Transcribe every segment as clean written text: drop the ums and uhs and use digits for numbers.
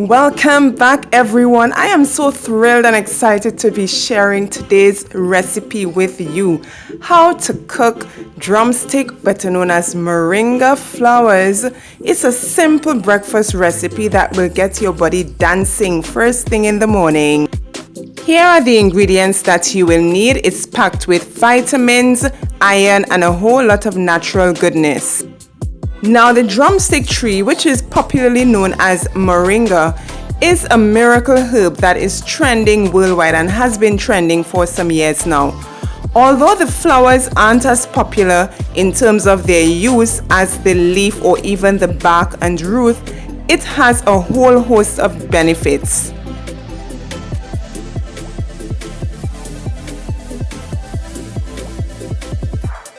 Welcome back, everyone. I am so thrilled and excited to be sharing today's recipe with you. How to cook drumstick, better known as moringa flowers. It's a simple breakfast recipe that will get your body dancing first thing in the morning. Here are the ingredients that you will need. It's packed with vitamins, iron, and a whole lot of natural goodness. Now, the drumstick tree, which is popularly known as moringa, is a miracle herb that is trending worldwide and has been trending for some years now. Although the flowers aren't as popular in terms of their use as the leaf or even the bark and root, it has a whole host of benefits.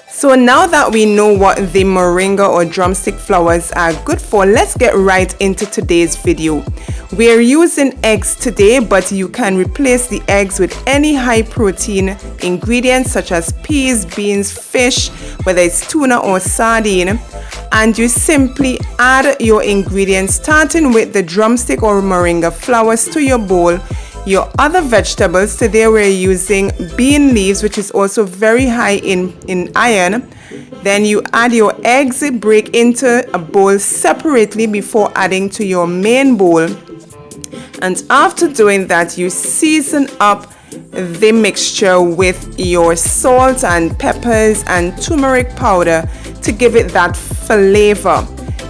So now that we know what the moringa or drumstick flowers are good for, let's get right into today's video. We're using eggs today, but you can replace the eggs with any high protein ingredients such as peas, beans, fish, whether it's tuna or sardine. And you simply add your ingredients, starting with the drumstick or moringa flowers to your bowl. Your other vegetables, today we're using bean leaves, which is also very high in iron. Then you add your eggs, break into a bowl separately before adding to your main bowl. And after doing that, you season up the mixture with your salt and peppers and turmeric powder to give it that flavor.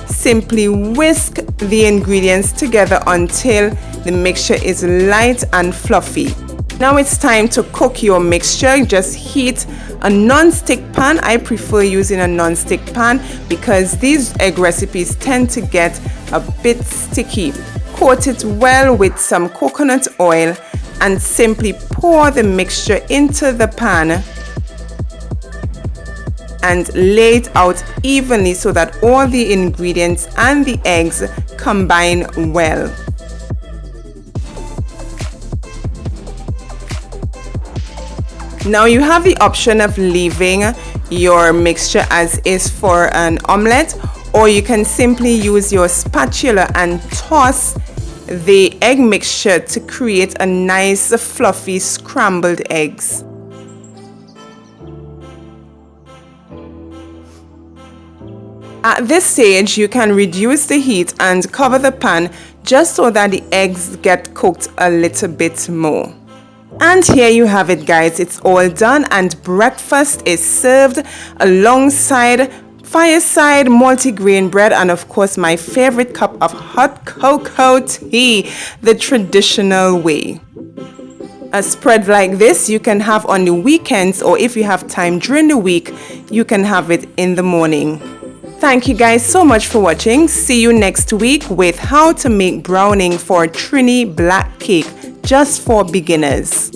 Simply whisk the ingredients together until the mixture is light and fluffy. Now it's time to cook your mixture. Just heat a non-stick pan. I prefer using a non-stick pan because these egg recipes tend to get a bit sticky. Coat it well with some coconut oil and simply pour the mixture into the pan and lay it out evenly so that all the ingredients and the eggs combine well. Now you have the option of leaving your mixture as is for an omelette, or you can simply use your spatula and toss the egg mixture to create a nice fluffy scrambled eggs. At this stage, you can reduce the heat and cover the pan just so that the eggs get cooked a little bit more. And here you have it, guys. It's all done and breakfast is served alongside fireside multigrain bread and of course my favorite cup of hot cocoa tea, the traditional way. A spread like this you can have on the weekends, or if you have time during the week, you can have it in the morning. Thank you guys so much for watching. See you next week with how to make browning for Trini black cake just for beginners.